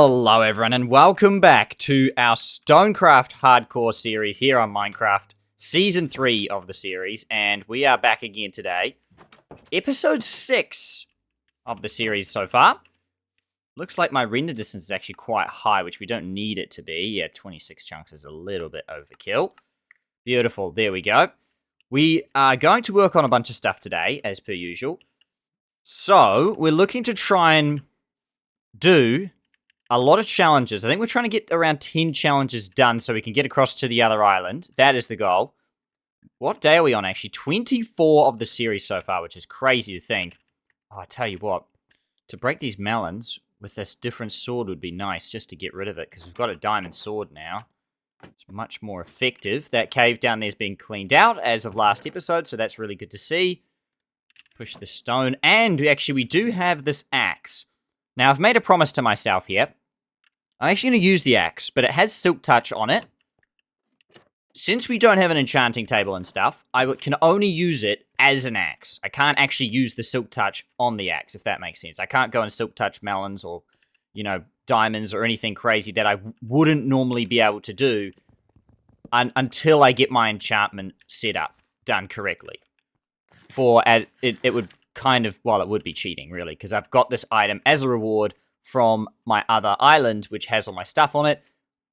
Hello everyone and welcome back to our Stonecraft Hardcore series here on Minecraft, Season 3 of the series, and we are back again today. Episode 6 of the series so far. Looks like my render distance is actually quite high, which we don't need it to be. Yeah, 26 chunks is a little bit overkill. Beautiful, there we go. We are going to work on a bunch of stuff today, as per usual. So, we're looking to try and do a lot of challenges. I think we're trying to get around 10 challenges done so we can get across to the other island. That is the goal. What day are we on, actually? 24 of the series so far, which is crazy to think. Oh, I tell you what, to break these melons with this different sword would be nice just to get rid of it, because we've got a diamond sword now. It's much more effective. That cave down there's been cleaned out as of last episode, so that's really good to see. Push the stone, and actually we do have this axe. Now, I've made a promise to myself here. I'm actually going to use the axe, but it has silk touch on it. Since we don't have an enchanting table and stuff, I can only use it as an axe. I can't actually use the silk touch on the axe, if that makes sense. I can't go and silk touch melons or, you know, diamonds or anything crazy that I wouldn't normally be able to do until I get my enchantment set up, done correctly. It would kind of, well, it would be cheating, really, because I've got this item as a reward from my other island, which has all my stuff on it.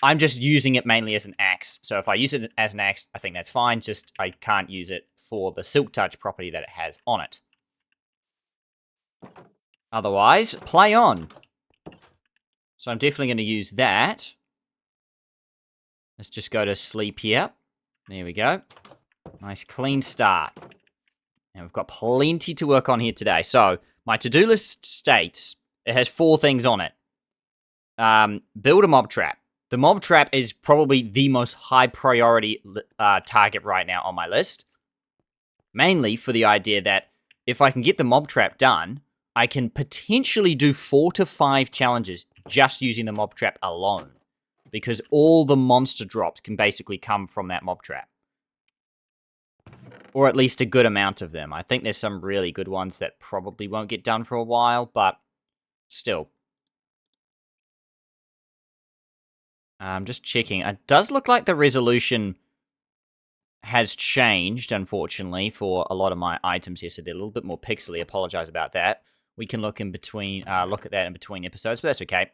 I'm just using it mainly as an axe. So if I use it as an axe, I think that's fine. Just I can't use it for the silk touch property that it has on it. Otherwise, play on. So I'm definitely going to use that. Let's just go to sleep here. There we go. Nice clean start. And we've got plenty to work on here today. So my to-do list states it has 4 things on it. Build a mob trap. The mob trap is probably the most high priority target right now on my list. Mainly for the idea that if I can get the mob trap done, I can potentially do 4 to 5 challenges just using the mob trap alone. Because all the monster drops can basically come from that mob trap. Or at least a good amount of them. I think there's some really good ones that probably won't get done for a while, but still. I'm just checking. It does look like the resolution has changed, unfortunately, for a lot of my items here, so they're a little bit more pixely. Apologize about that. We can look in between, look at that in between episodes, but that's okay.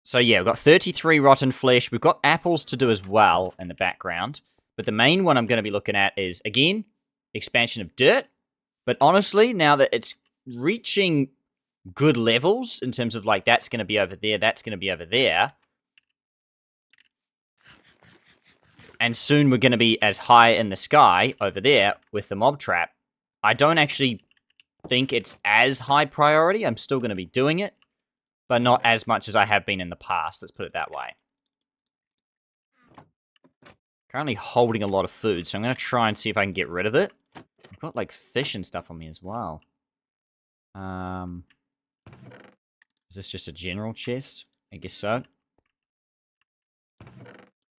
So yeah, we've got 33 rotten flesh. We've got apples to do as well in the background. But the main one I'm going to be looking at is, again, expansion of dirt. But honestly, now that it's reaching good levels in terms of, like, that's going to be over there, that's going to be over there. And soon we're going to be as high in the sky over there with the mob trap. I don't actually think it's as high priority. I'm still going to be doing it. But not as much as I have been in the past, let's put it that way. Currently holding a lot of food, so I'm going to try and see if I can get rid of it. I've got, like, fish and stuff on me as well. Is this just a general chest? I guess so.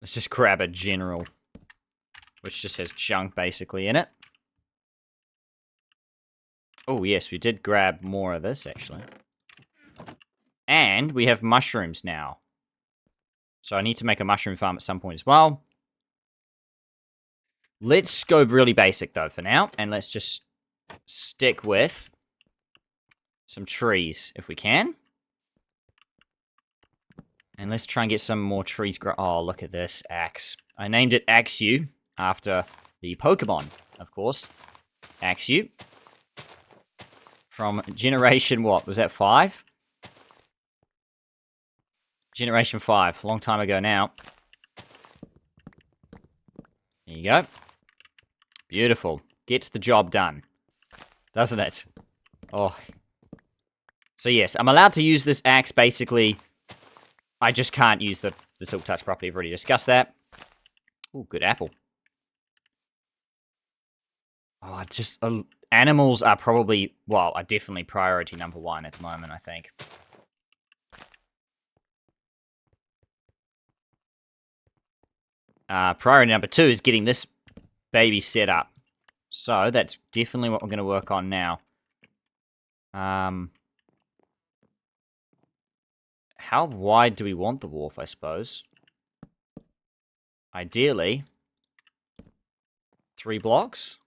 Let's just grab a general, which just has junk, basically, in it. Oh, yes, we did grab more of this, actually. And we have mushrooms now. So I need to make a mushroom farm at some point as well. Let's go really basic, though, for now. And let's just stick with some trees, if we can. And let's try and get some more trees grow. Oh, look at this axe. I named it Axew after the Pokemon, of course. Axew. From generation, what? Was that 5? Generation 5, long time ago now. There you go. Beautiful. Gets the job done. Doesn't it? Oh. So yes, I'm allowed to use this axe, basically. I just can't use the silk touch property. I've already discussed that. Oh, good apple. Oh, just... animals are probably, well, are definitely priority number 1 at the moment, I think. Priority number 2 is getting this baby set up. So that's definitely what we're going to work on now. How wide do we want the wharf, I suppose? Ideally, 3 blocks?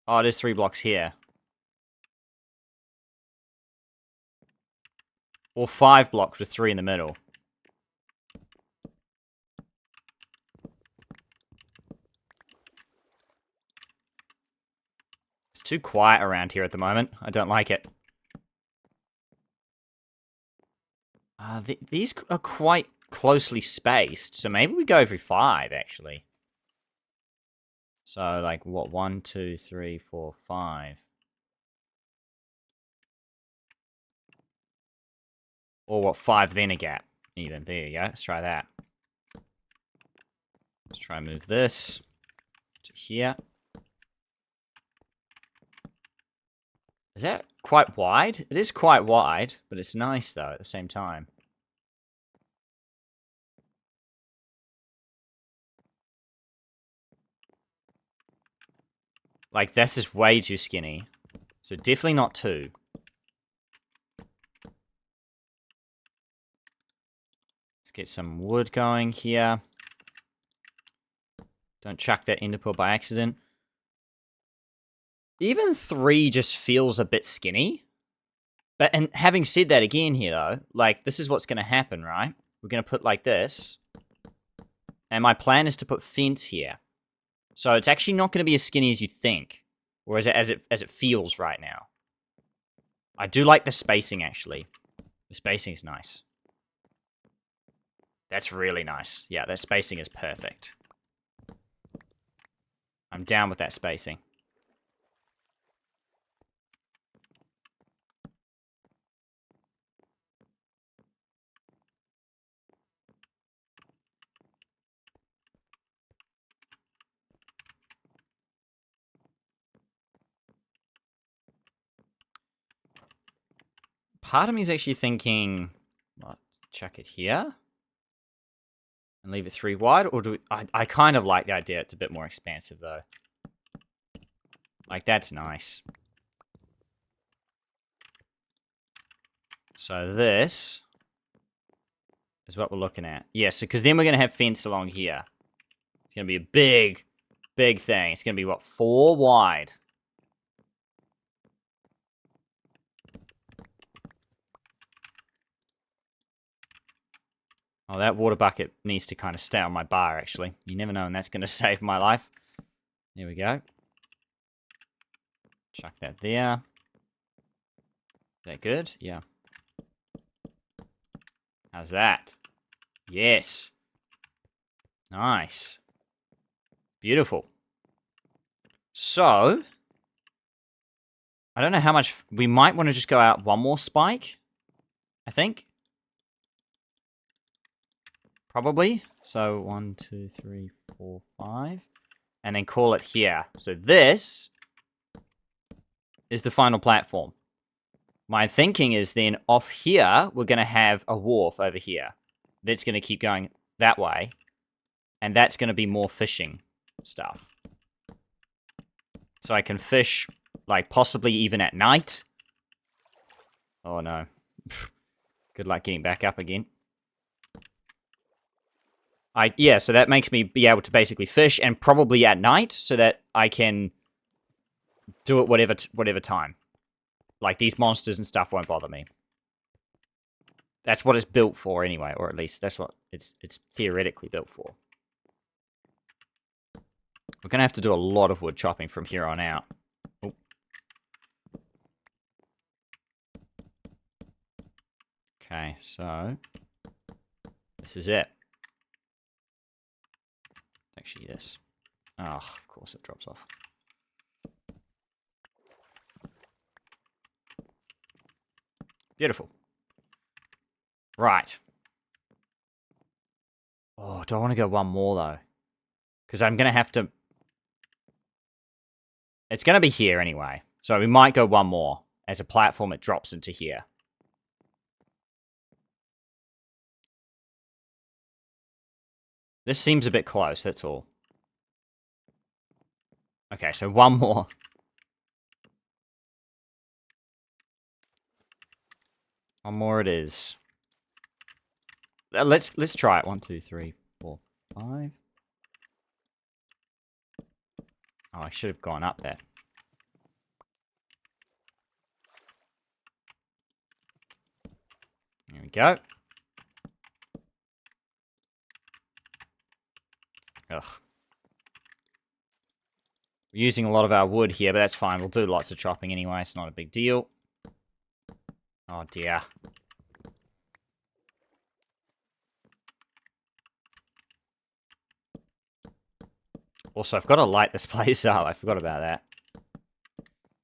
Oh, it is 3 blocks here. Or 5 blocks with 3 in the middle. It's too quiet around here at the moment. I don't like it. These are quite closely spaced, so maybe we go every 5, actually. So, like, what? 1, 2, 3, 4, 5. Or what? 5, then a gap. Even. There you go. Let's try that. Let's try and move this to here. Is that quite wide? It is quite wide, but it's nice, though, at the same time. Like, this is way too skinny. So definitely not 2. Let's get some wood going here. Don't chuck that ender pearl by accident. Even 3 just feels a bit skinny. But, and having said that again here, though, like, this is what's going to happen, right? We're going to put like this. And my plan is to put fence here. So it's actually not going to be as skinny as you think. Or as it feels right now. I do like the spacing, actually. The spacing is nice. That's really nice. Yeah, that spacing is perfect. I'm down with that spacing. Part of me is actually thinking, what, chuck it here? And leave it 3 wide? Or do we, I kind of like the idea it's a bit more expansive, though. Like, that's nice. So this is what we're looking at. Yeah, so because then we're going to have fence along here. It's going to be a big, big thing. It's going to be, what, 4 wide? Oh, that water bucket needs to kind of stay on my bar, actually. You never know when that's going to save my life. There we go. Chuck that there. Is that good? Yeah. How's that? Yes. Nice. Beautiful. So, I don't know how much... We might want to just go out 1 more spike, I think. Probably. So, 1, 2, 3, 4, 5. And then call it here. So this is the final platform. My thinking is then off here, we're going to have a wharf over here. That's going to keep going that way. And that's going to be more fishing stuff. So I can fish, like, possibly even at night. Oh, no. Good luck getting back up again. Yeah, so that makes me be able to basically fish, and probably at night, so that I can do it whatever time. Like, these monsters and stuff won't bother me. That's what it's built for anyway, or at least that's what it's theoretically built for. We're going to have to do a lot of wood chopping from here on out. Oh. Okay, so this is it. Actually, this. Oh, of course it drops off. Beautiful. Right. Oh, do I want to go 1 more, though? Because I'm going to have to... It's going to be here anyway. So we might go 1 more. As a platform, it drops into here. This seems a bit close, that's all. Okay, so 1 more. One more it is. Let's try it. 1, 2, 3, 4, 5. Oh, I should have gone up there. There we go. Ugh. We're using a lot of our wood here, but that's fine. We'll do lots of chopping anyway. It's not a big deal. Oh, dear. Also, I've got to light this place up. I forgot about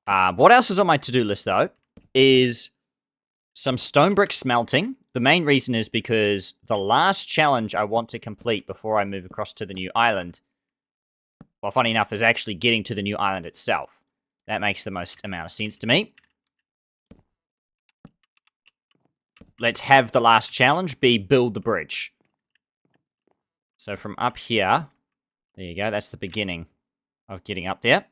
that. What else is on my to-do list, though, is some stone brick smelting. The main reason is because the last challenge I want to complete before I move across to the new island, well, funny enough, is actually getting to the new island itself. That makes the most amount of sense to me. Let's have the last challenge be build the bridge. So from up here, there you go, that's the beginning of getting up there.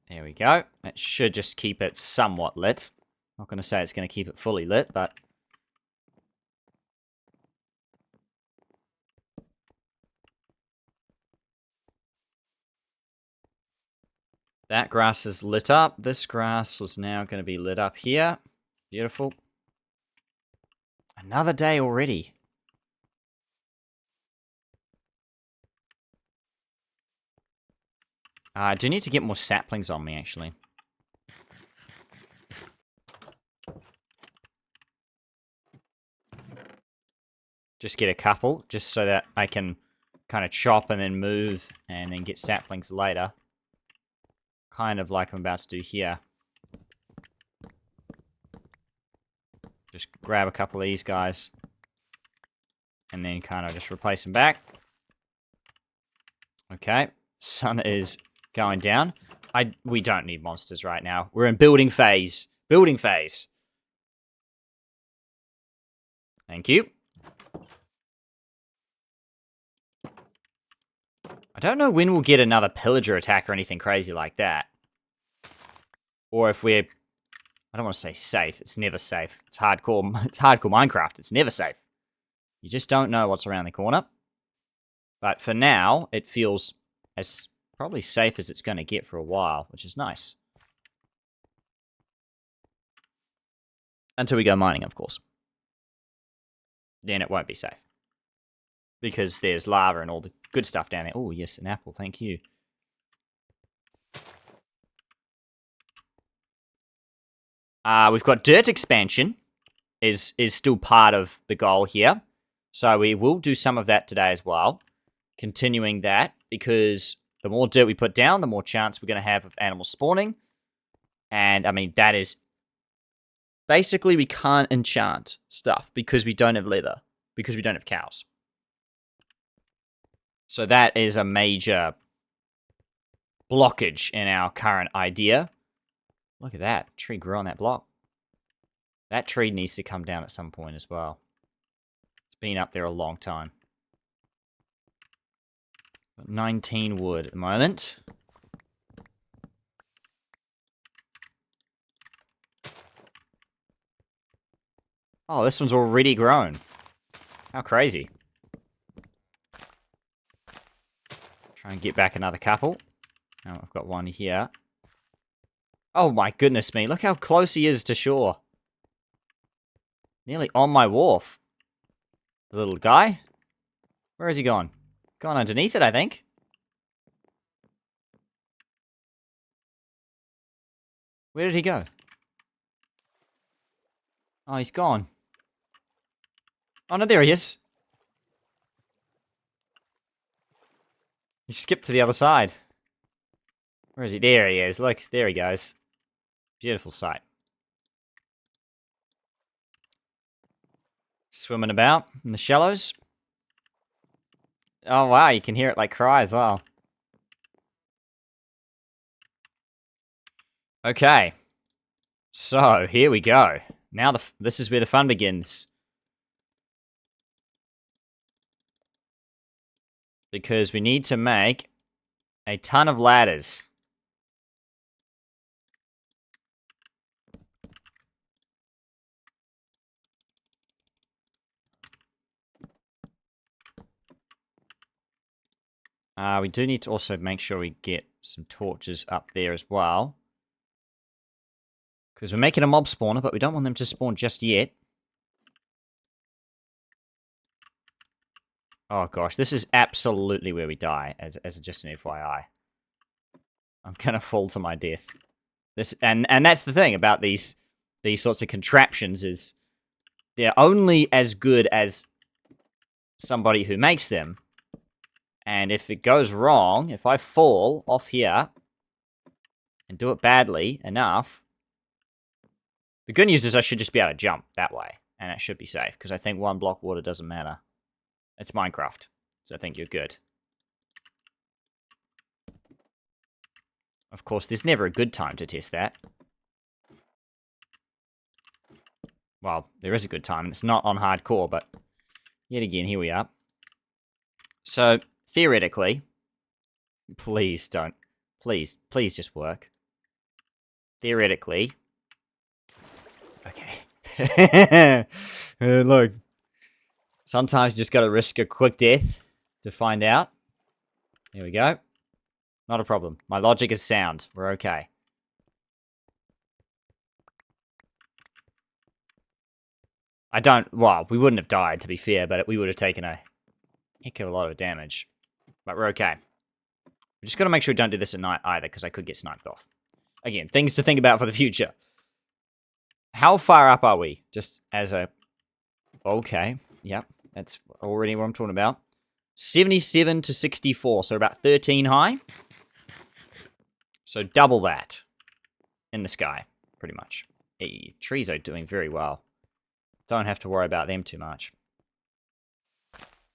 There we go. That should just keep it somewhat lit. Not going to say it's going to keep it fully lit, but... that grass is lit up. This grass was now going to be lit up here. Beautiful. Another day already. I do need to get more saplings on me, actually. Just get a couple, just so that I can kind of chop and then move and then get saplings later. Kind of like I'm about to do here. Just grab a couple of these guys. And then kind of just replace them back. Okay. Sun is going down. We don't need monsters right now. We're in building phase. Building phase. Thank you. I don't know when we'll get another pillager attack or anything crazy like that. Or if we're... I don't want to say safe. It's never safe. It's hardcore. It's hardcore Minecraft. It's never safe. You just don't know what's around the corner. But for now, it feels as probably safe as it's going to get for a while, which is nice. Until we go mining, of course. Then it won't be safe. Because there's lava and all the good stuff down there. Oh, yes, an apple. Thank you. We've got dirt expansion is still part of the goal here. So we will do some of that today as well. Continuing that, because the more dirt we put down, the more chance we're going to have of animals spawning. And, I mean, that is... basically, we can't enchant stuff because we don't have leather. Because we don't have cows. So that is a major blockage in our current idea. Look at that. Tree grew on that block. That tree needs to come down at some point as well. It's been up there a long time. 19 wood at the moment. Oh, this one's already grown. How crazy. Try and get back another couple. Oh, I've got one here. Oh my goodness me, look how close he is to shore. Nearly on my wharf. The little guy. Where has he gone? Gone underneath it, I think. Where did he go? Oh, he's gone. Oh no, there he is. He skipped to the other side. Where is he? There he is. Look, there he goes. Beautiful sight. Swimming about in the shallows. Oh wow, you can hear it like cry as well. Okay. So, here we go. Now this is where the fun begins. Because we need to make A ton of ladders. We do need to also make sure we get some torches up there as well. Because we're making a mob spawner, but we don't want them to spawn just yet. Oh gosh, this is absolutely where we die, as just an FYI. I'm gonna fall to my death. And that's the thing about these sorts of contraptions is they're only as good as somebody who makes them. And if it goes wrong, if I fall off here and do it badly enough, the good news is I should just be able to jump that way, and it should be safe, because I think 1 block water doesn't matter. It's Minecraft, so I think you're good. Of course, there's never a good time to test that. Well, there is a good time, and it's not on hardcore, but yet again, here we are. So, theoretically, please don't. Please just work. Theoretically. Okay. Look. Sometimes you just gotta risk a quick death to find out. Here we go. Not a problem. My logic is sound. We're okay. Well, we wouldn't have died, to be fair, but we would have taken a heck of a lot of damage. But we're okay. We just gotta make sure we don't do this at night either, because I could get sniped off. Again, things to think about for the future. How far up are we? Just as a... Okay. Yep. That's already what I'm talking about. 77 to 64, so about 13 high. So double that in the sky, pretty much. Hey, trees are doing very well. Don't have to worry about them too much.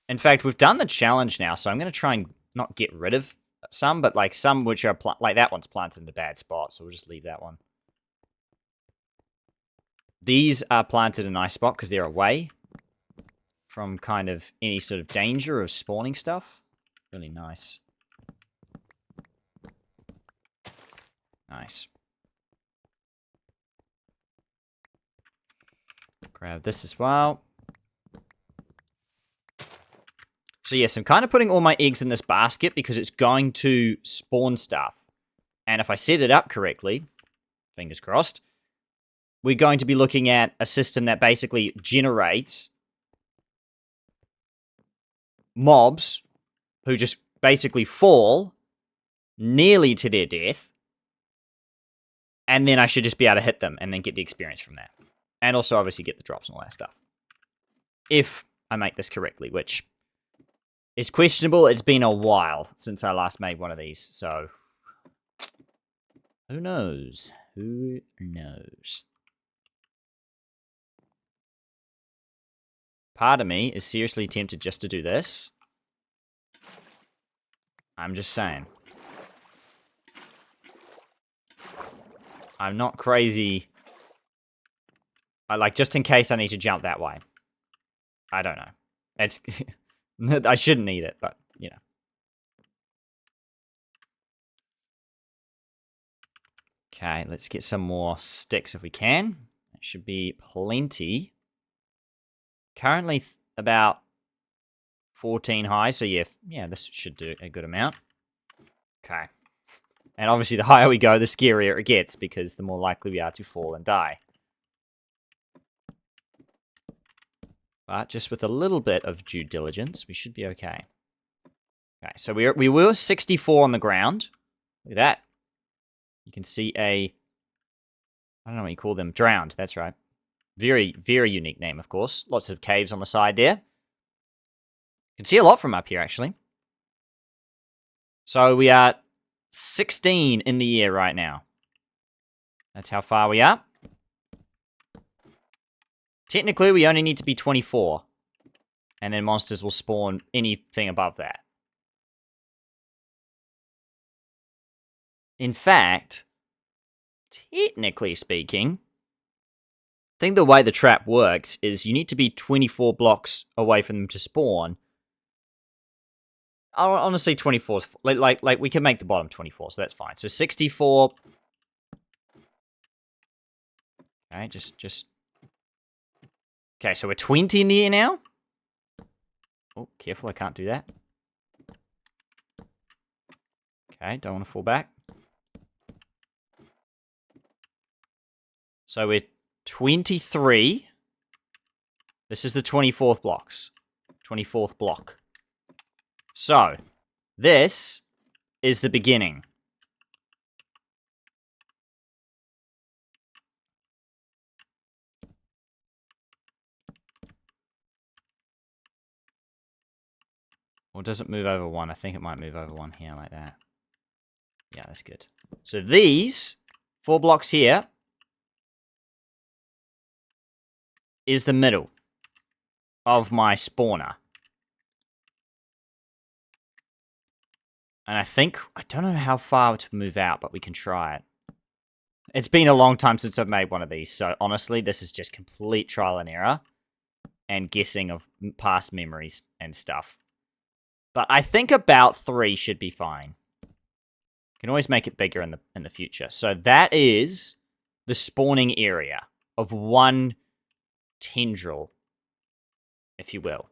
In fact, we've done the challenge now, so I'm going to try and not get rid of some, but like some which are... like that one's planted in a bad spot, so we'll just leave that one. These are planted in a nice spot because they're away from kind of any sort of danger of spawning stuff. Really nice. Nice. Grab this as well. So yes, I'm kind of putting all my eggs in this basket because it's going to spawn stuff. And if I set it up correctly, fingers crossed, we're going to be looking at a system that basically generates mobs who just basically fall nearly to their death, and then I should just be able to hit them and then get the experience from that. And also obviously get the drops and all that stuff. If I make this correctly, which is questionable. It's been a while since I last made one of these, so who knows? Who knows? Part of me is seriously tempted just to do this. I'm just saying. I'm not crazy. I like, just in case I need to jump that way. I don't know. It's... I shouldn't need it, but, you know. Okay, let's get some more sticks if we can. It should be plenty. Currently about 14 high, so yeah, this should do a good amount. Okay. And obviously the higher we go, the scarier it gets, because the more likely we are to fall and die. But just with a little bit of due diligence, we should be okay. Okay, so we were 64 on the ground. Look at that. You can see I don't know what you call them. Drowned, that's right. Very, very unique name, of course. Lots of caves on the side there. You can see a lot from up here, actually. So we are 16 in the air right now. That's how far we are. Technically, we only need to be 24. And then monsters will spawn anything above that. In fact, technically speaking, I think the way the trap works is you need to be 24 blocks away from them to spawn. honestly, 24 is like we can make the bottom 24, so that's fine. So 64. Okay, just. Okay, so we're 20 in the air now. Oh, careful, I can't do that. Okay, don't want to fall back. So we're 23. This is the 24th blocks. 24th block. So, this is the beginning. Or does it move over one? I think it might move over one here like that. Yeah, that's good. So these 4 blocks here is the middle of my spawner. And I don't know how far to move out, but we can try it. It's been a long time since I've made one of these, so honestly, this is just complete trial and error and guessing of past memories and stuff. But I think about 3 should be fine. Can always make it bigger in the future. So that is the spawning area of one tendril, if you will.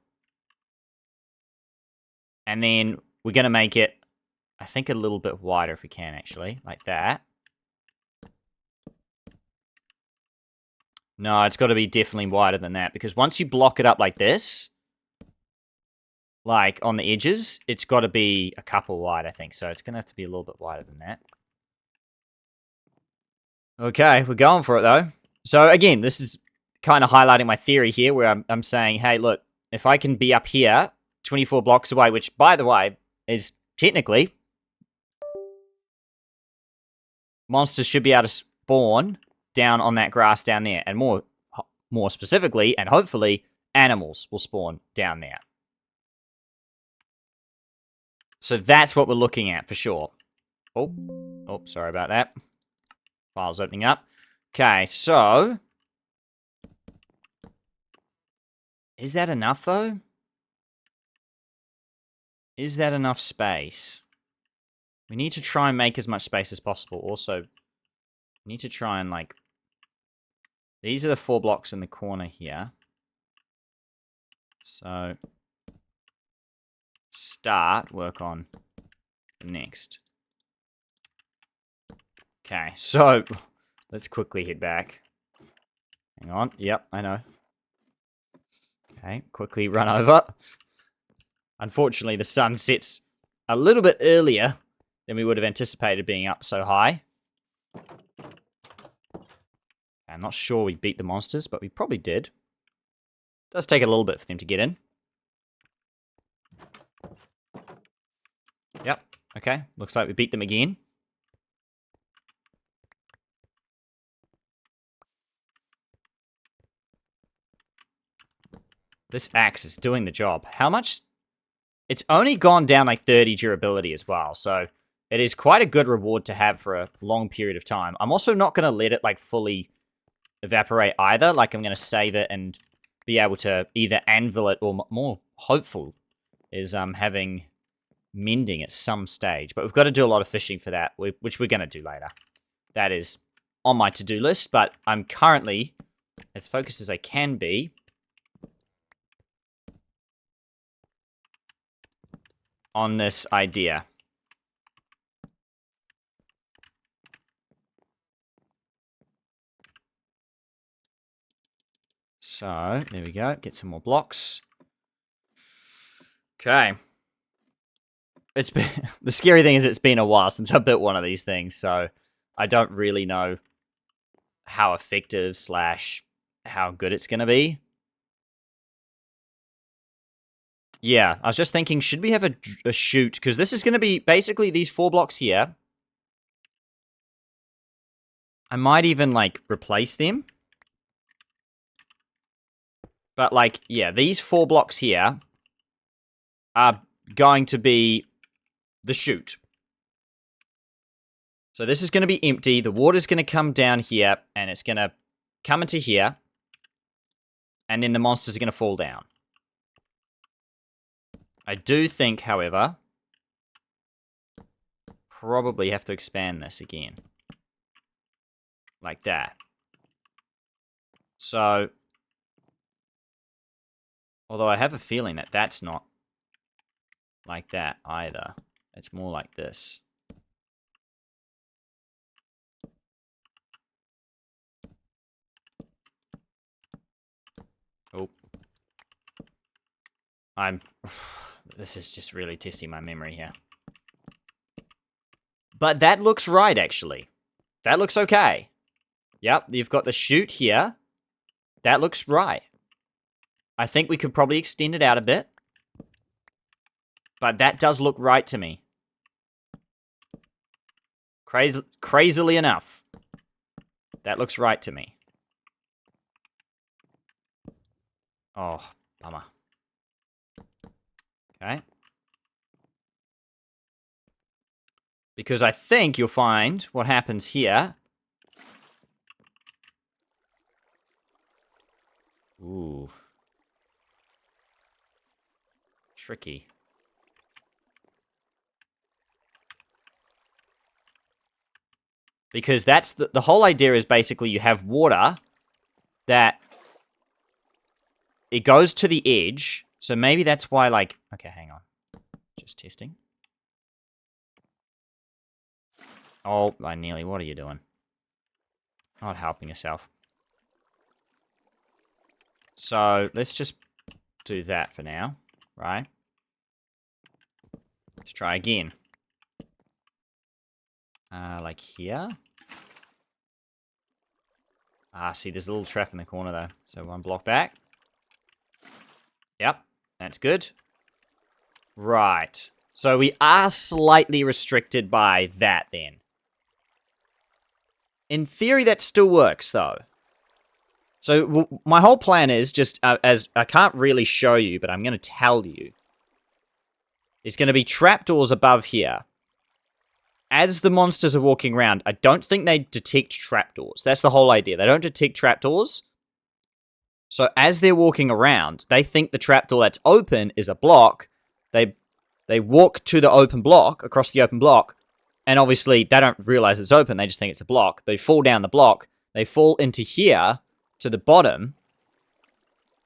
And then we're going to make it, I think, a little bit wider if we can, actually, like that. No, it's got to be definitely wider than that, because once you block it up like this, like on the edges, it's got to be a couple wide, I think. So it's going to have to be a little bit wider than that. Okay, we're going for it, though. So again, this is kind of highlighting my theory here, where I'm saying, hey, look, if I can be up here, 24 blocks away, which, by the way, is technically monsters should be able to spawn down on that grass down there. And more specifically, and hopefully, animals will spawn down there. So that's what we're looking at for sure. Oh, sorry about that. File's opening up. Okay, so is that enough, though? Is that enough space? We need to try and make as much space as possible. Also, we need to try and, like... These are the 4 blocks in the corner here. So, work on the next. Okay, so, let's quickly head back. Hang on. Yep, I know. Okay, quickly run over. Unfortunately, the sun sets a little bit earlier than we would have anticipated being up so high. I'm not sure we beat the monsters, but we probably did. It does take a little bit for them to get in. Yep, okay. Looks like we beat them again. This axe is doing the job. How much? It's only gone down like 30 durability as well, so it is quite a good reward to have for a long period of time. I'm also not going to let it like fully evaporate either. Like, I'm going to save it and be able to either anvil it, or more hopeful is having mending at some stage. But we've got to do a lot of fishing for that, which we're going to do later. That is on my to-do list, but I'm currently as focused as I can be on this idea. So, there we go. Get some more blocks. Okay. It's been the scary thing is it's been a while since I built one of these things, so I don't really know how effective / how good it's going to be. Yeah, I was just thinking, should we have a chute? Because this is going to be basically these 4 blocks here. I might even, like, replace them. But, like, yeah, these 4 blocks here are going to be the chute. So this is going to be empty. The water's going to come down here, and it's going to come into here. And then the monsters are going to fall down. I do think, however, probably have to expand this again. Like that. So, although I have a feeling that that's not like that either. It's more like this. Oh. This is just really testing my memory here. But that looks right, actually. That looks okay. Yep, you've got the chute here. That looks right. I think we could probably extend it out a bit. But that does look right to me. Crazily enough. That looks right to me. Oh, bummer. Okay. Because I think you'll find what happens here. Ooh. Tricky. Because that's the whole idea is basically you have water that it goes to the edge. So maybe that's why, like, okay, hang on. Just testing. Oh, I nearly, what are you doing? Not helping yourself. So let's just do that for now, right? Let's try again. Like here. See, there's a little trap in the corner though. So one block back. Yep, that's good. Right. So we are slightly restricted by that then. In theory, that still works though. So my whole plan is just, as I can't really show you, but I'm going to tell you. It's going to be trapdoors above here. As the monsters are walking around, I don't think they detect trapdoors. That's the whole idea. They don't detect trapdoors. So as they're walking around, they think the trapdoor that's open is a block. They walk to the open block, across the open block, and obviously they don't realize it's open. They just think it's a block. They fall down the block. They fall into here, to the bottom,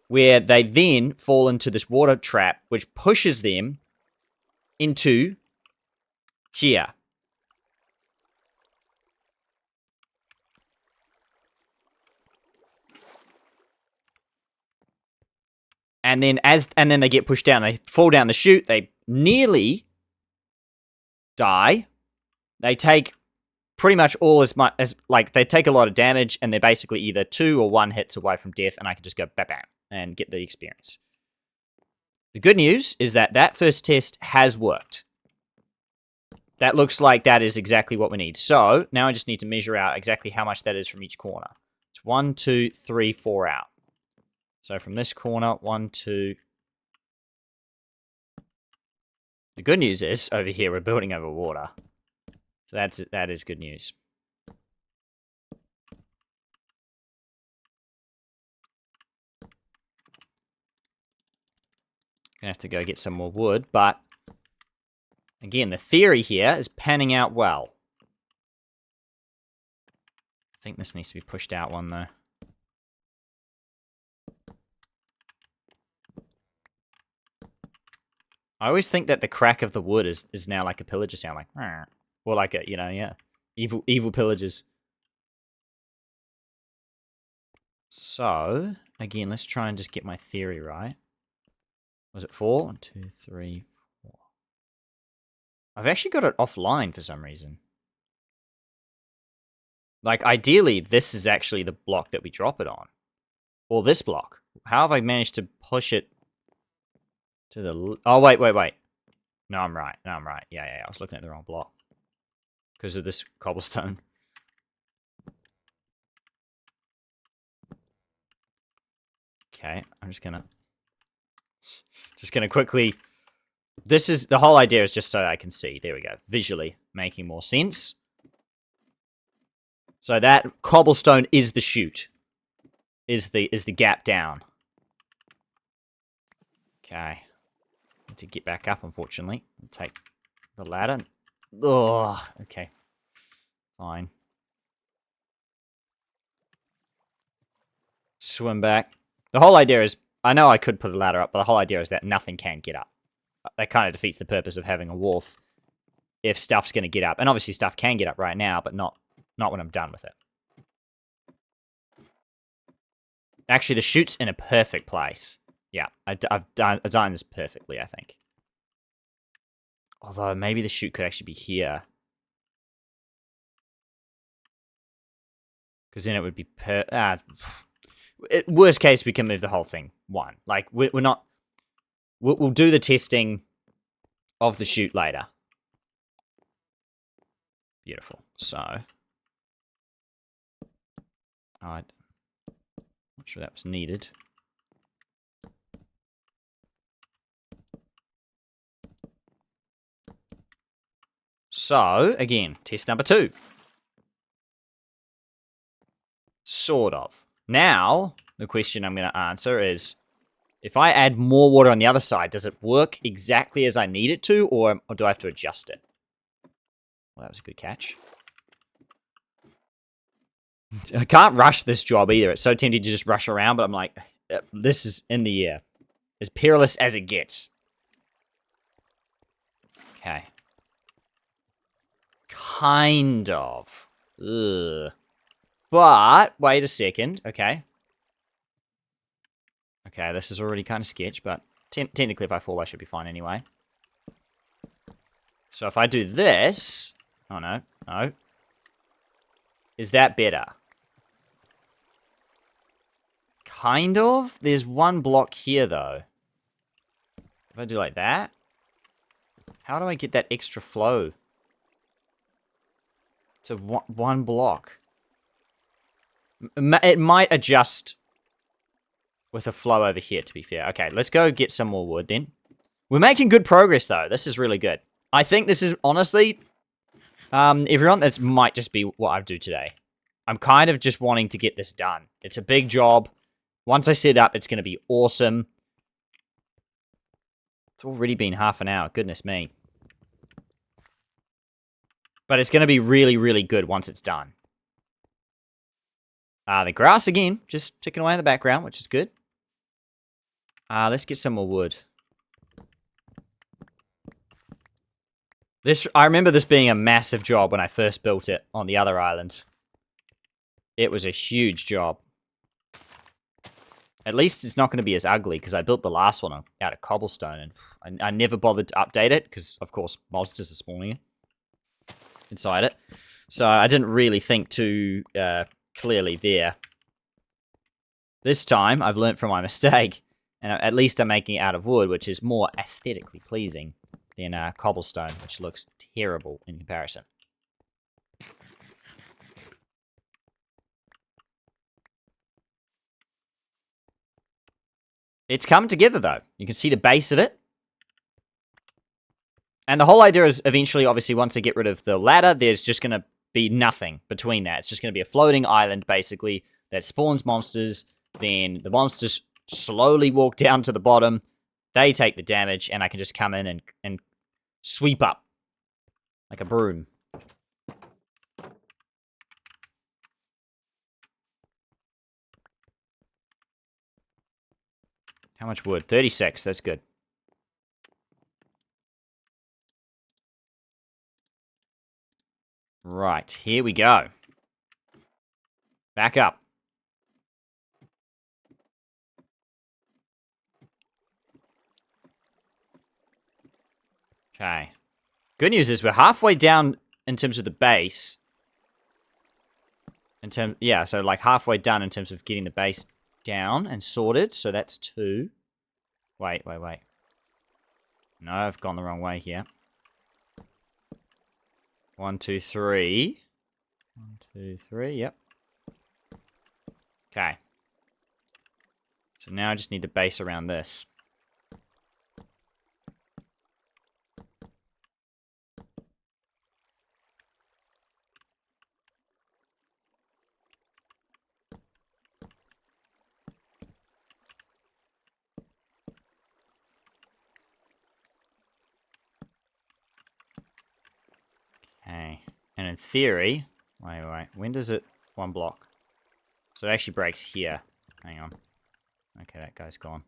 where they then fall into this water trap, which pushes them into here. And then they get pushed down. They fall down the chute. They nearly die. They take pretty much all as much as, like, they take a lot of damage, and they're basically either 2 or 1 hits away from death, and I can just go bam bam and get the experience. The good news is that that first test has worked. That looks like that is exactly what we need. So now I just need to measure out exactly how much that is from each corner. It's 1, 2, 3, 4 out. So from this corner, 1, 2. The good news is, over here, we're building over water. So that is good news. Gonna have to go get some more wood, but again, the theory here is panning out well. I think this needs to be pushed out one, though. I always think that the crack of the wood is now like a pillager sound, like, or like a, yeah, evil pillagers. So, again, let's try and just get my theory right. Was it 4? 1, 2, 3, 4. I've actually got it offline for some reason. Like, ideally, this is actually the block that we drop it on. Or this block. How have I managed to push it to the... Oh, wait. No, I'm right. Yeah. I was looking at the wrong block. Because of this cobblestone. Okay, I'm just gonna quickly... This is... The whole idea is just so I can see. There we go. Visually making more sense. So that cobblestone is the chute. Is the gap down. Okay. Need to get back up, unfortunately. I'll take the ladder. Oh, okay. Fine. Swim back. The whole idea is, I know I could put a ladder up, but the whole idea is that nothing can get up. That kind of defeats the purpose of having a wharf if stuff's going to get up. And obviously stuff can get up right now, but not when I'm done with it. Actually, the chute's in a perfect place. Yeah, I've designed this perfectly, I think. Although, maybe the chute could actually be here. Because then it would be worst case, we can move the whole thing one. Like, we're not... We'll do the testing of the chute later. Beautiful. So... I'm not sure that was needed. So, again, test number 2. Sort of. Now, the question I'm going to answer is, if I add more water on the other side, does it work exactly as I need it to, or do I have to adjust it? Well, that was a good catch. I can't rush this job either. It's so tempting to just rush around, but I'm like, this is in the air. As perilous as it gets. Okay. Kind of. Ugh. But, wait a second. Okay. Okay, this is already kind of sketch, but technically if I fall, I should be fine anyway. So if I do this... Oh, no. No. Is that better? Kind of? There's one block here, though. If I do like that... How do I get that extra flow? To one block. It might adjust with a flow over here, to be fair. Okay, let's go get some more wood, then. We're making good progress, though. This is really good. I think this is, honestly... everyone, this might just be what I do today. I'm kind of just wanting to get this done. It's a big job. Once I set it up, it's going to be awesome. It's already been half an hour. Goodness me. But it's going to be really, really good once it's done. The grass, again, just ticking away in the background, which is good. Let's get some more wood. I remember this being a massive job when I first built it on the other island. It was a huge job. At least it's not going to be as ugly, because I built the last one out of cobblestone, and I never bothered to update it, because, of course, monsters are spawning inside it. So I didn't really think too clearly there. This time, I've learnt from my mistake, and at least I'm making it out of wood, which is more aesthetically pleasing than cobblestone, which looks terrible in comparison. It's come together, though. You can see the base of it. And the whole idea is eventually, obviously, once I get rid of the ladder, there's just going to be nothing between that. It's just going to be a floating island, basically, that spawns monsters. Then the monsters slowly walk down to the bottom. They take the damage, and I can just come in and sweep up like a broom. How much wood? 36. That's good. Right, here we go. Back up. Okay. Good news is we're halfway down in terms of the base. Yeah, so like halfway done in terms of getting the base down and sorted. So that's 2. Wait. No, I've gone the wrong way here. 1, 2, 3. 1, 2, 3, yep. Okay. So now I just need the base around this. And in theory... Wait. When does it... One block? So it actually breaks here. Hang on. Okay, that guy's gone.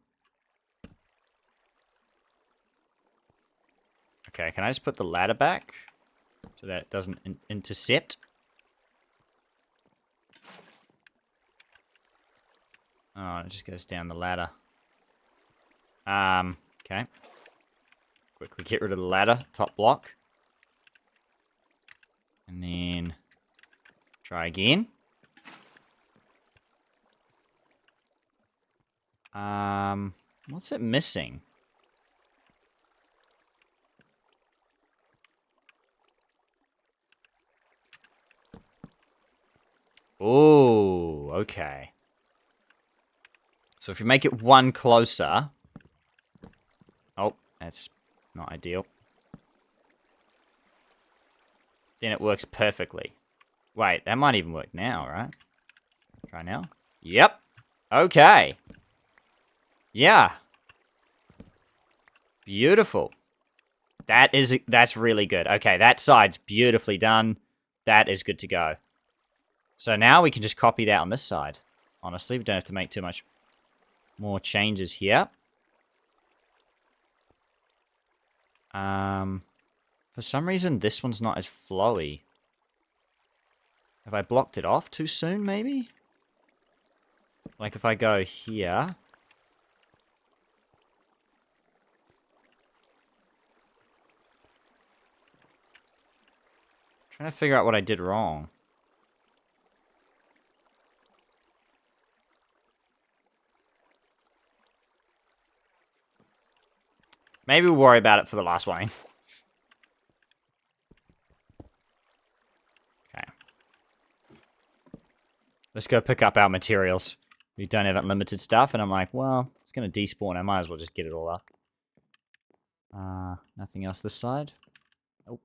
Okay, can I just put the ladder back? So that it doesn't intercept? Oh, it just goes down the ladder. Okay. Quickly get rid of the ladder, top block. And then try again. What's it missing? Oh, okay. So if you make it one closer... Oh, that's not ideal. Then it works perfectly. Wait, that might even work now, right? Try now. Yep. Okay. Yeah. Beautiful. That's really good. Okay, that side's beautifully done. That is good to go. So now we can just copy that on this side. Honestly, we don't have to make too much more changes here. For some reason, this one's not as flowy. Have I blocked it off too soon, maybe? Like if I go here... Trying to figure out what I did wrong. Maybe we'll worry about it for the last one. Okay. Let's go pick up our materials. We don't have unlimited stuff, and I'm like, well, it's going to despawn. I might as well just get it all up. Nothing else this side? Nope.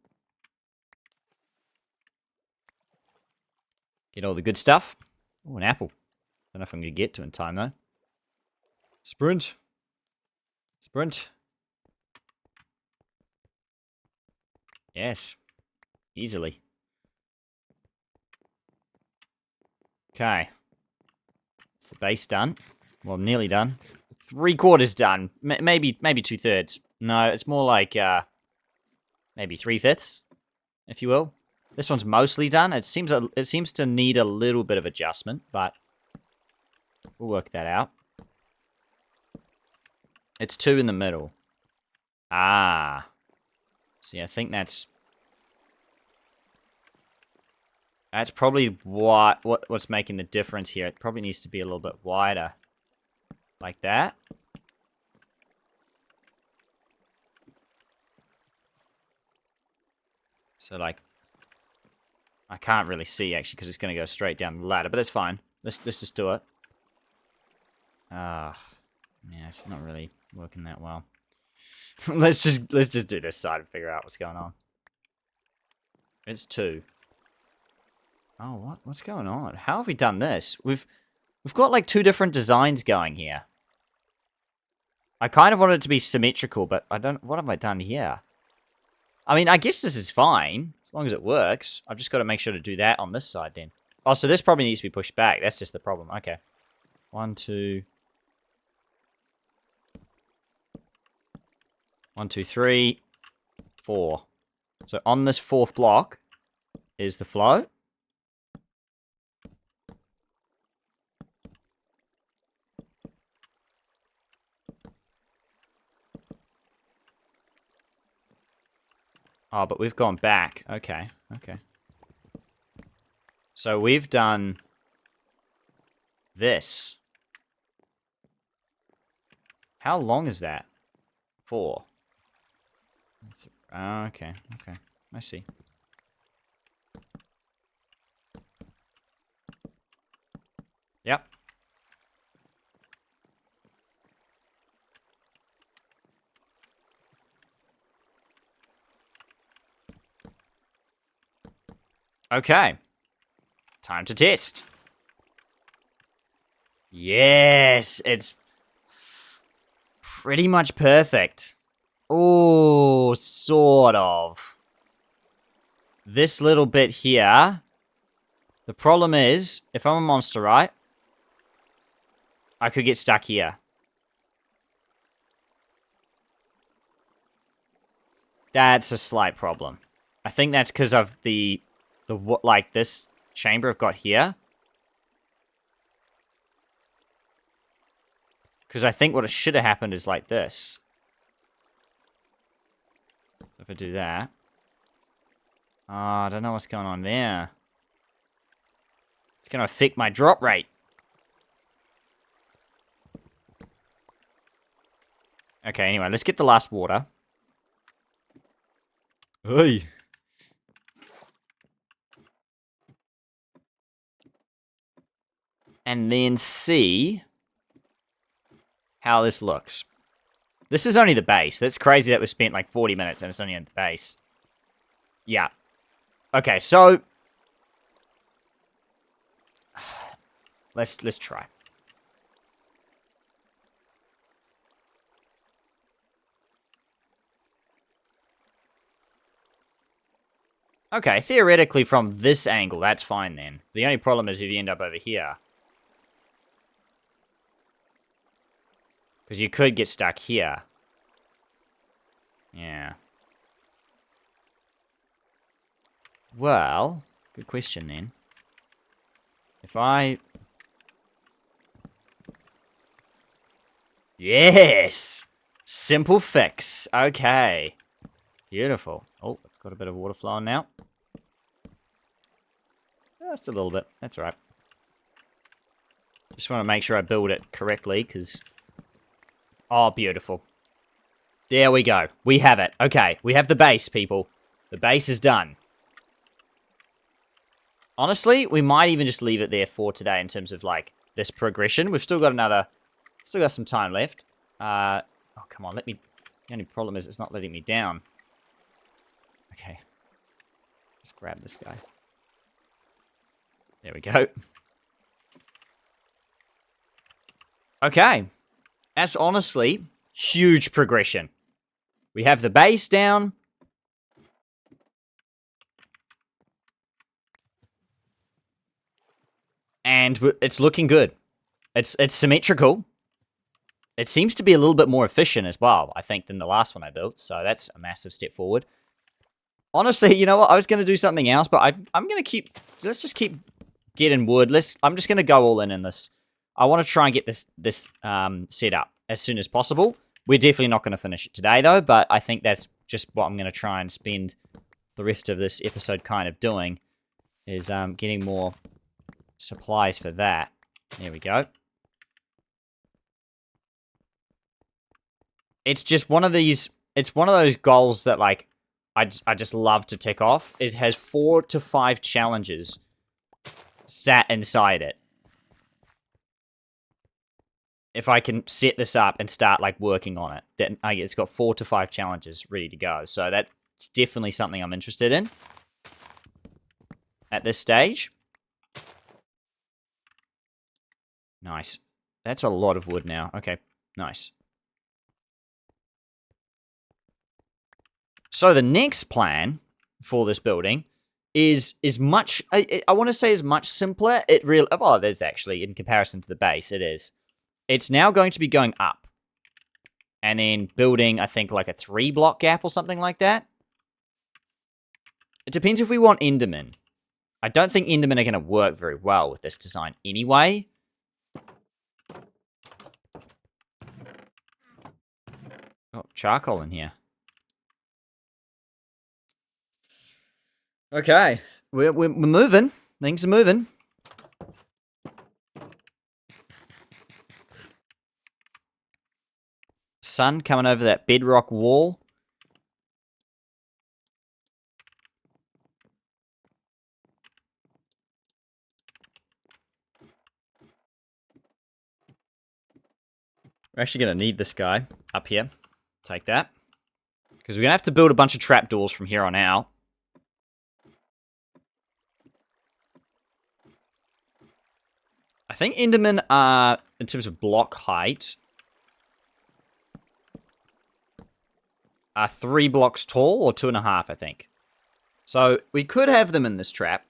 Get all the good stuff. Oh, an apple. Don't know if I'm going to get to in time, though. Sprint. Sprint. Yes. Easily. Okay. Is the base done? Well, nearly done. 3/4 done. Maybe 2/3. No, it's more like, maybe 3/5, if you will. This one's mostly done. It seems to need a little bit of adjustment, but we'll work that out. It's 2 in the middle. Ah. See, I think that's probably what's making the difference here. It probably needs to be a little bit wider. Like that. So, like, I can't really see, actually, because it's going to go straight down the ladder, but that's fine. Let's just do it. Yeah, it's not really working that well. let's just do this side and figure out what's going on. It's 2. Oh, what's going on? How have we done this? We've got like 2 different designs going here. I kind of want it to be symmetrical, but I don't... What have I done here? I mean, I guess this is fine, as long as it works. I've just got to make sure to do that on this side then. Oh, so this probably needs to be pushed back. That's just the problem. Okay. 1, 2... 1, 2, 3, 4. So on this 4th block is the flow. Oh, but we've gone back. Okay, okay. So we've done this. How long is that? 4. Okay, okay. I see. Yep. Okay. Time to test. Yes, it's pretty much perfect. Oh, sort of. this little bit here. The problem is, if I'm a monster, right? I could get stuck here. That's a slight problem. I think that's because of the like this chamber I've got here. Because I think what it should have happened is like this. If I do that. Oh, I don't know what's going on there. It's going to affect my drop rate. Okay, anyway, let's get the last water. Hey. And then see how this looks. This is only the base. That's crazy that we spent like 40 minutes and it's only on the base. Yeah. Okay, so let's try. Okay, theoretically from this angle, that's fine then. The only problem is if you end up over here. Because you could get stuck here. Yeah. Well, good question then. If I... Yes! Simple fix. Okay. Beautiful. Oh, I've got a bit of water flowing now. Just a little bit. That's all right. Just want to make sure I build it correctly, because... Oh, beautiful. There we go. We have it. Okay, we have the base, people. The base is done. Honestly, we might even just leave it there for today in terms of, like, this progression. We've still got still got some time left. Oh, come on, the only problem is it's not letting me down. Okay. Just grab this guy. There we go. Okay. That's honestly huge progression. We have the base down. And it's looking good. It's symmetrical. It seems to be a little bit more efficient as well, I think, than the last one I built. So that's a massive step forward. Honestly, you know what? I was going to do something else, but I'm going to let's just keep getting wood. I'm just going to go all in this. I want to try and get this set up as soon as possible. We're definitely not going to finish it today, though, but I think that's just what I'm going to try and spend the rest of this episode kind of doing, is getting more supplies for that. There we go. It's just one of those goals that, like, I just love to tick off. It has 4 to 5 challenges sat inside it. If I can set this up and start, like, working on it, then it's got 4 to 5 challenges ready to go. So that's definitely something I'm interested in at this stage. Nice. That's a lot of wood now. Okay, nice. So the next plan for this building is much, I want to say is much simpler. Well, it is actually, in comparison to the base, it is. It's now going to be going up. And then building, I think, like a 3-block gap or something like that. It depends if we want Endermen. I don't think Endermen are going to work very well with this design anyway. Oh, charcoal in here. Okay. We're moving. Things are moving. Sun coming over that bedrock wall. We're actually going to need this guy up here. Take that. Because we're going to have to build a bunch of trapdoors from here on out. I think Endermen are, in terms of block height, are 3 blocks tall, or 2.5, I think. So we could have them in this trap.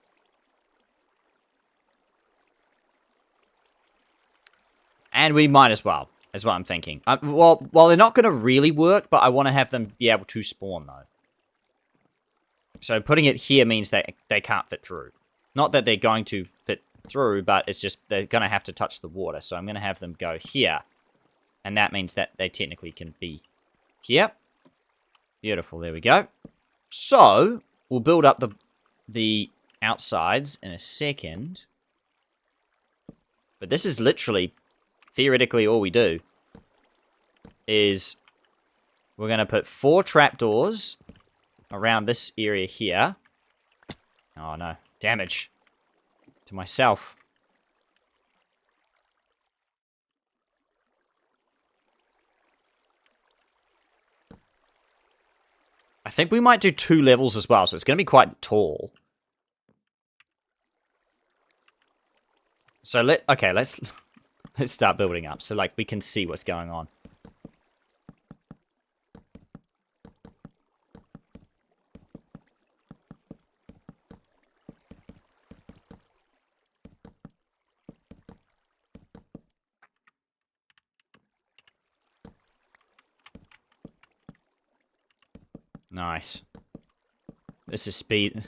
And we might as well, is what I'm thinking. Well, they're not going to really work, but I want to have them be able to spawn, though. So putting it here means that they can't fit through. Not that they're going to fit through, but it's just they're going to have to touch the water. So I'm going to have them go here. And that means that they technically can be here. Beautiful, there we go. So, we'll build up the outsides in a second. But this is literally, theoretically, all we do. Is we're going to put 4 trapdoors around this area here. Oh no, damage to myself. I think we might do 2 levels as well, so it's going to be quite tall. So let's start building up so like we can see what's going on. Nice. This is speed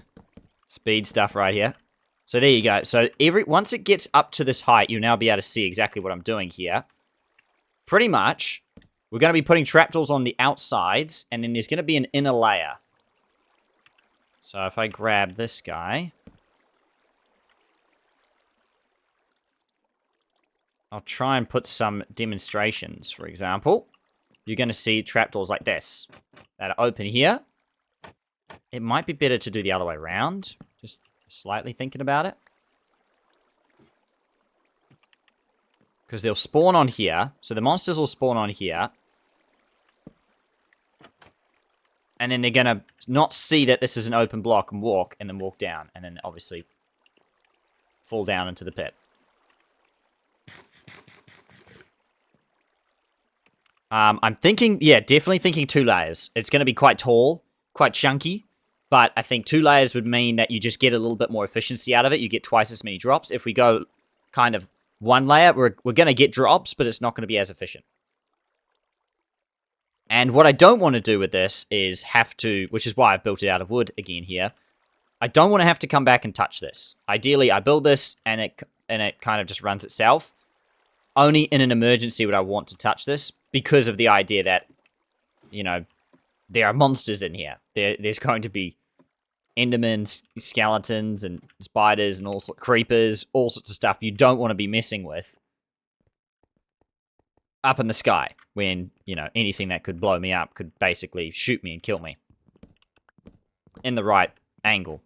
stuff right here. So there you go. So once it gets up to this height, you'll now be able to see exactly what I'm doing here. Pretty much, we're going to be putting trapdoors on the outsides, and then there's going to be an inner layer. So if I grab this guy, I'll try and put some demonstrations, for example. You're going to see trapdoors like this that are open here. It might be better to do the other way around. Just slightly thinking about it. Because they'll spawn on here. So the monsters will spawn on here. And then they're going to not see that this is an open block and then walk down. And then obviously fall down into the pit. I'm thinking, yeah, definitely thinking 2 layers. It's going to be quite tall, quite chunky. But I think 2 layers would mean that you just get a little bit more efficiency out of it. You get twice as many drops. If we go kind of 1 layer, we're going to get drops, but it's not going to be as efficient. And what I don't want to do with this is have to, which is why I've built it out of wood again here. I don't want to have to come back and touch this. Ideally, I build this and it kind of just runs itself. Only in an emergency would I want to touch this because of the idea that, you know, there are monsters in here. There's going to be endermen, skeletons, and spiders, and all sorts, creepers, all sorts of stuff you don't want to be messing with up in the sky when, you know, anything that could blow me up could basically shoot me and kill me in the right angle.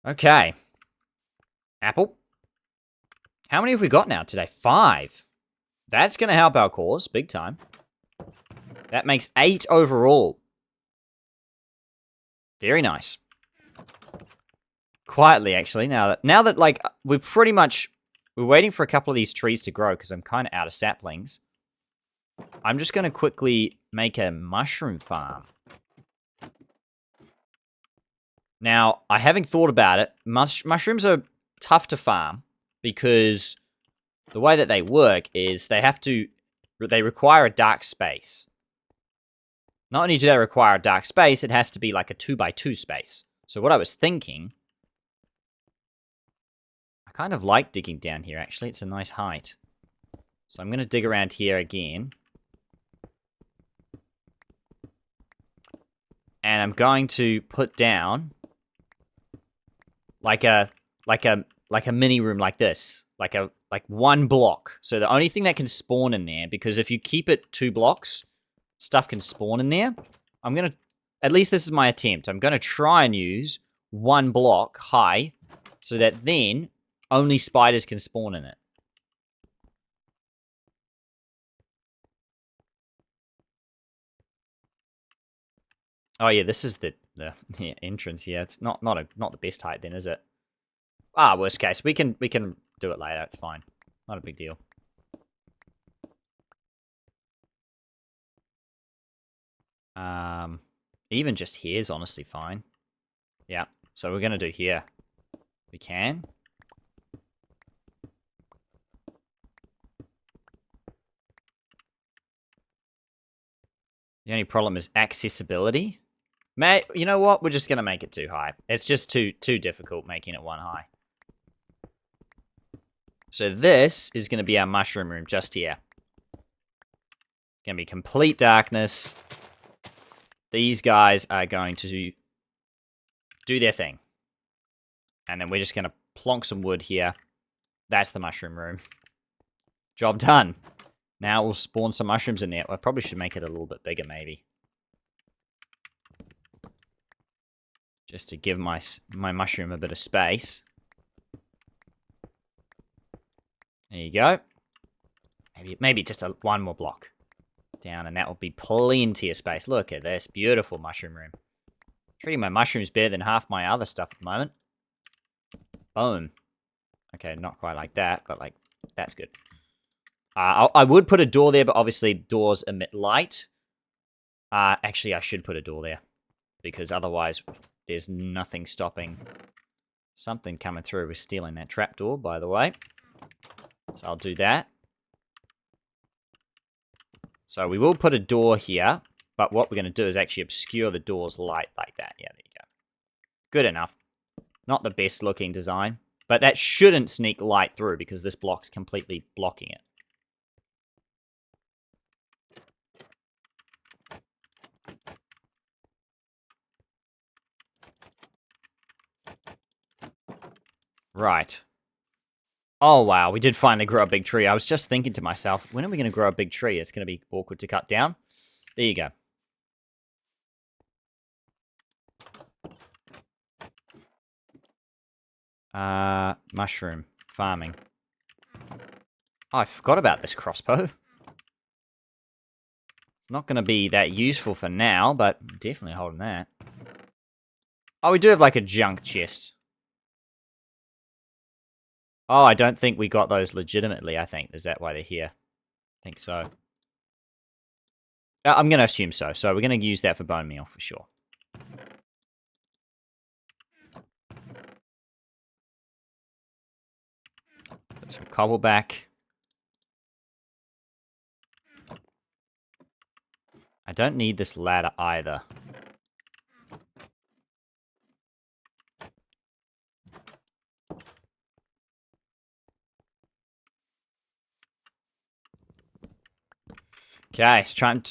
Okay. Apple. How many have we got now today? 5. That's going to help our cause, big time. That makes 8 overall. Very nice. Quietly, actually, now that like, we're waiting for a couple of these trees to grow, because I'm kind of out of saplings. I'm just going to quickly make a mushroom farm. Now, I haven't thought about it. Mushrooms are tough to farm, because the way that they work is they require a dark space. Not only do they require a dark space, it has to be like a 2x2 space. So what I was thinking, I kind of like digging down here, actually. It's a nice height. So I'm going to dig around here again. And I'm going to put down like a mini room like this. Like 1 block. So the only thing that can spawn in there, because if you keep it 2 blocks, stuff can spawn in there. I'm going to, at least this is my attempt. I'm going to try and use 1 block high so that then only spiders can spawn in it. Oh yeah, this is the entrance. Yeah, it's not the best height then, is it? Worst case, we can do it later. It's fine. Not a big deal. Even just here is honestly fine. Yeah, so we're going to do here. We can. The only problem is accessibility. You know what? We're just going to make it too high. It's just too difficult making it one high. So this is going to be our mushroom room just here. Going to be complete darkness. These guys are going to do their thing. And then we're just going to plonk some wood here. That's the mushroom room. Job done. Now we'll spawn some mushrooms in there. I probably should make it a little bit bigger, maybe. Just to give my mushroom a bit of space. There you go. Maybe just one more block down, and that will be plenty of space. Look at this beautiful mushroom room. Treating my mushrooms better than half my other stuff at the moment. Boom. Okay, not quite like that, but like that's good. I would put a door there, but obviously doors emit light. Actually, I should put a door there because otherwise there's nothing stopping something coming through. We're stealing that trapdoor, by the way. So I'll do that. So we will put a door here, but what we're going to do is actually obscure the door's light like that. Yeah, there you go. Good enough. Not the best looking design, but that shouldn't sneak light through because this block's completely blocking it. Right. Oh, wow. We did finally grow a big tree. I was just thinking to myself, when are we going to grow a big tree? It's going to be awkward to cut down. There you go. Mushroom farming. Oh, I forgot about this crossbow. Not going to be that useful for now, but definitely holding that. Oh, we do have like a junk chest. Oh, I don't think we got those legitimately, I think. Is that why they're here? I think so. I'm going to assume so. So we're going to use that for bone meal for sure. Put some cobble back. I don't need this ladder either. Okay, it's time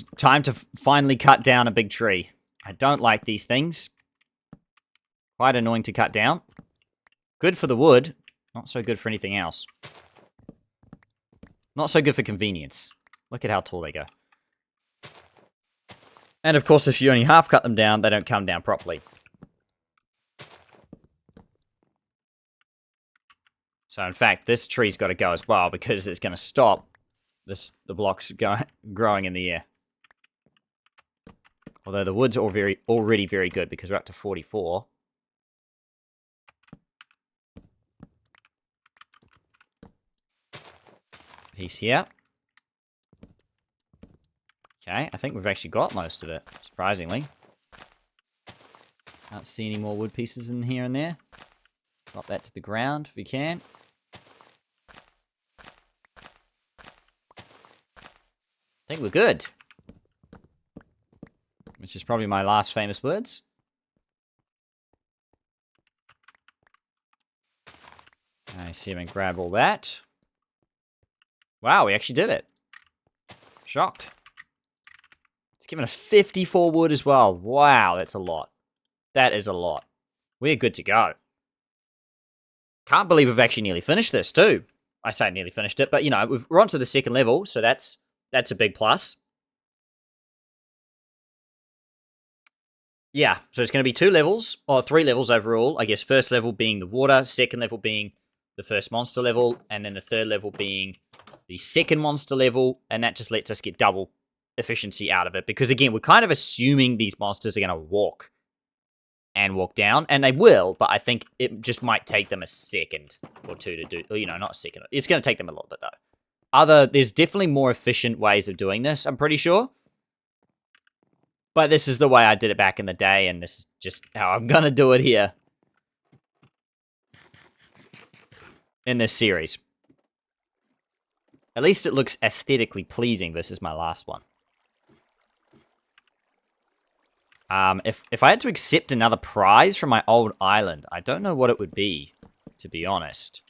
to finally cut down a big tree. I don't like these things. Quite annoying to cut down. Good for the wood. Not so good for anything else. Not so good for convenience. Look at how tall they go. And of course, if you only half cut them down, they don't come down properly. So in fact, this tree's got to go as well because it's going to stop the blocks growing in the air. Although the wood's already very good because we're up to 44. Piece here. Okay, I think we've actually got most of it, surprisingly. Can't see any more wood pieces in here and there. Drop that to the ground if we can. I think we're good. Which is probably my last famous words. I see him and grab all that. Wow, we actually did it. Shocked. It's given us 54 wood as well. Wow, that's a lot. That is a lot. We're good to go. Can't believe we've actually nearly finished this too. I say nearly finished it, but you know, we're on to the second level, so that's a big plus. Yeah, so it's going to be 2 levels, or 3 levels overall. I guess first level being the water, second level being the first monster level, and then the third level being the second monster level, and that just lets us get double efficiency out of it. Because again, we're kind of assuming these monsters are going to walk down, and they will, but I think it just might take them a second or two to do, you know, not a second. It's going to take them a little bit, though. There's definitely more efficient ways of doing this, I'm pretty sure. But this is the way I did it back in the day, and this is just how I'm gonna do it here. In this series. At least it looks aesthetically pleasing versus my last one. If I had to accept another prize from my old island, I don't know what it would be, to be honest,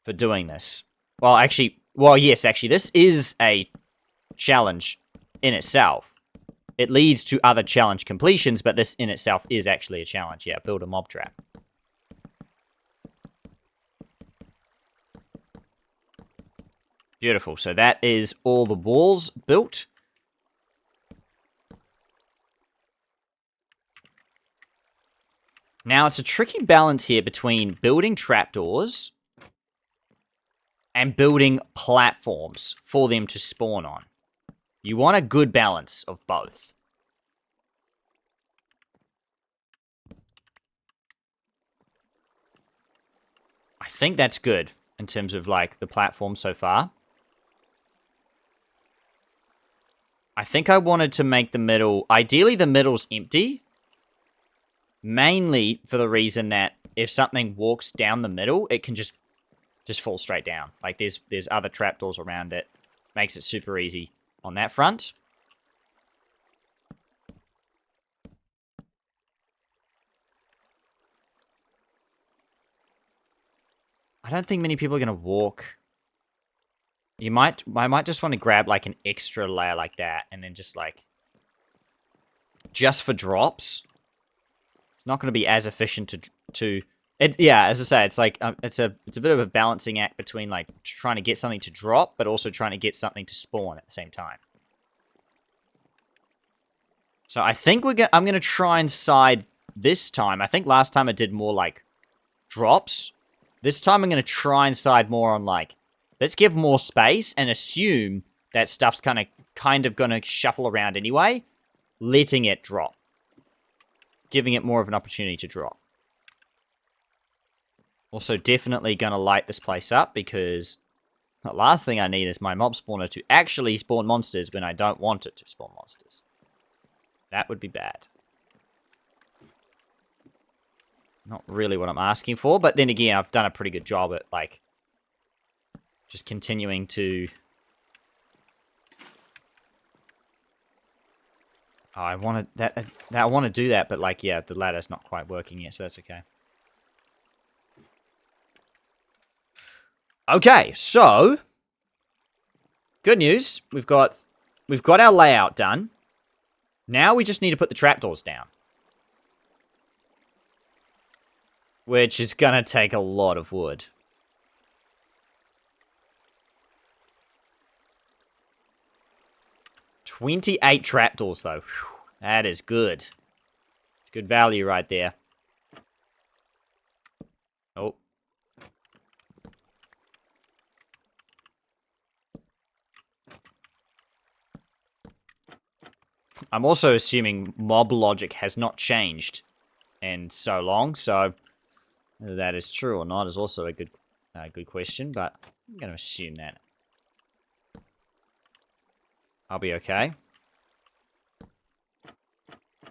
for doing this. Well, yes, this is a challenge in itself. It leads to other challenge completions, but this in itself is actually a challenge. Yeah, build a mob trap. Beautiful. So that is all the walls built. Now, it's a tricky balance here between building trapdoors and building platforms for them to spawn on. You want a good balance of both. I think that's good in terms of, like, the platform so far. I think I wanted to make the middle... Ideally, the middle's empty. Mainly for the reason that if something walks down the middle, it can just fall straight down. Like, there's other trapdoors around it. Makes it super easy on that front. I don't think many people are going to walk... I might just want to grab, like, an extra layer like that, and then just, like, just for drops. It's not going to be as efficient yeah, as I say, it's like, it's a bit of a balancing act between, like, trying to get something to drop, but also trying to get something to spawn at the same time. So I think I'm going to try and side this time. I think last time I did more, like, drops. This time I'm going to try and side more on, like, let's give more space and assume that stuff's kind of going to shuffle around anyway, letting it drop. Giving it more of an opportunity to drop. Also, definitely going to light this place up because the last thing I need is my mob spawner to actually spawn monsters when I don't want it to spawn monsters. That would be bad. Not really what I'm asking for, but then again, I've done a pretty good job at, like, just continuing to... Oh, I want to do that, but, like, yeah, the ladder's not quite working yet, so that's okay. Okay, so good news. We've got our layout done. Now we just need to put the trapdoors down, which is gonna take a lot of wood. $28 trapdoors, though. Whew, that is good. It's good value right there. Oh. I'm also assuming mob logic has not changed in so long, so whether that is true or not is also a good question, but I'm going to assume that. I'll be okay.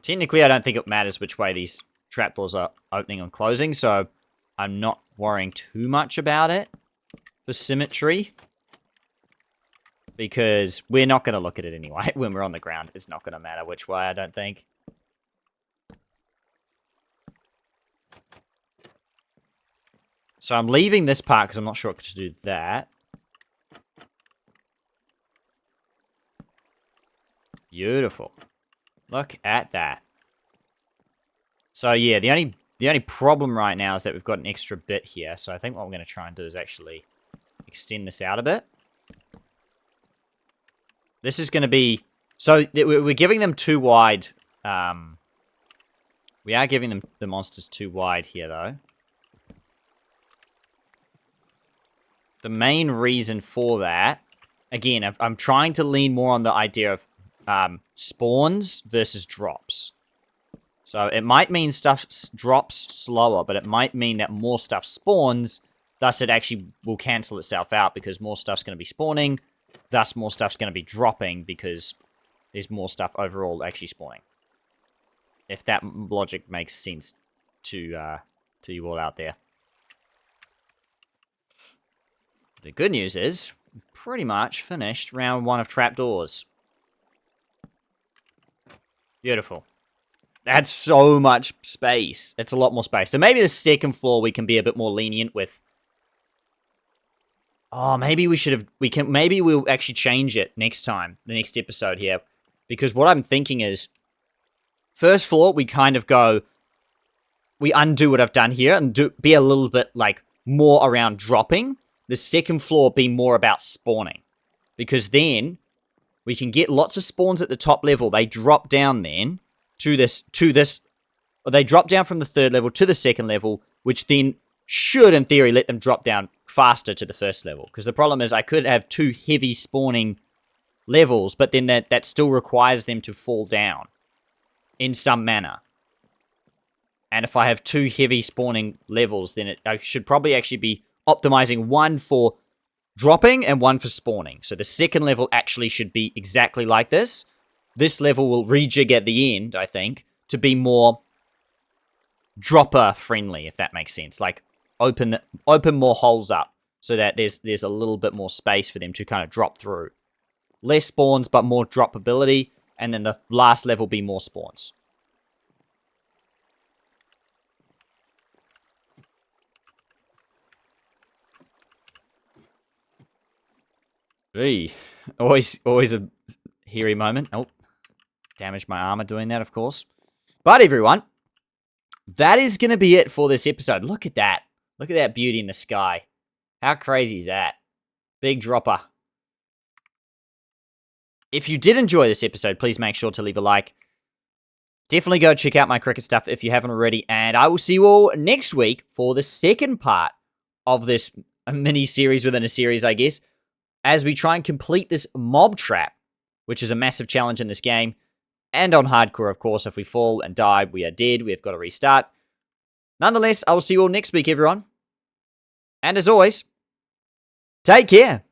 Technically, I don't think it matters which way these trapdoors are opening and closing, so I'm not worrying too much about it for symmetry. Because we're not going to look at it anyway. When we're on the ground, it's not going to matter which way, I don't think. So I'm leaving this part because I'm not sure what to do that. Beautiful. Look at that. So yeah, the only problem right now is that we've got an extra bit here. So I think what we're going to try and do is actually extend this out a bit. This is going to be... So, we're giving them too wide. We are giving them the monsters too wide here, though. The main reason for that... Again, I'm trying to lean more on the idea of spawns versus drops. So, it might mean stuff drops slower, but it might mean that more stuff spawns. Thus, it actually will cancel itself out because more stuff's going to be spawning. Thus, more stuff's going to be dropping because there's more stuff overall actually spawning. If that logic makes sense to you all out there. The good news is, we've pretty much finished round 1 of trapdoors. Beautiful. That's so much space. It's a lot more space. So maybe the second floor we can be a bit more lenient with. Oh, maybe maybe we'll actually change it next time, the next episode here. Because what I'm thinking is, first floor, we kind of go, we undo what I've done here and be a little bit, like, more around dropping. The second floor be more about spawning. Because then, we can get lots of spawns at the top level. They drop down then to this, or they drop down from the third level to the second level, which then should, in theory, let them drop down faster to the first level. Because the problem is I could have 2 heavy spawning levels, but then that still requires them to fall down in some manner. And if I have 2 heavy spawning levels, then I should probably actually be optimizing one for dropping and one for spawning. So the second level actually should be exactly like this. This level will rejig at the end, I think, to be more dropper friendly, if that makes sense. Like open more holes up so that there's a little bit more space for them to kind of drop through. Less spawns, but more droppability, and then the last level be more spawns. Hey, always a hairy moment. Oh, damaged my armor doing that, of course. But everyone, that is going to be it for this episode. Look at that. Look at that beauty in the sky. How crazy is that? Big dropper. If you did enjoy this episode, please make sure to leave a like. Definitely go check out my cricket stuff if you haven't already. And I will see you all next week for the second part of this mini-series within a series, I guess, as we try and complete this mob trap, which is a massive challenge in this game. And on hardcore, of course, if we fall and die, we are dead. We have got to restart. Nonetheless, I will see you all next week, everyone. And as always, take care.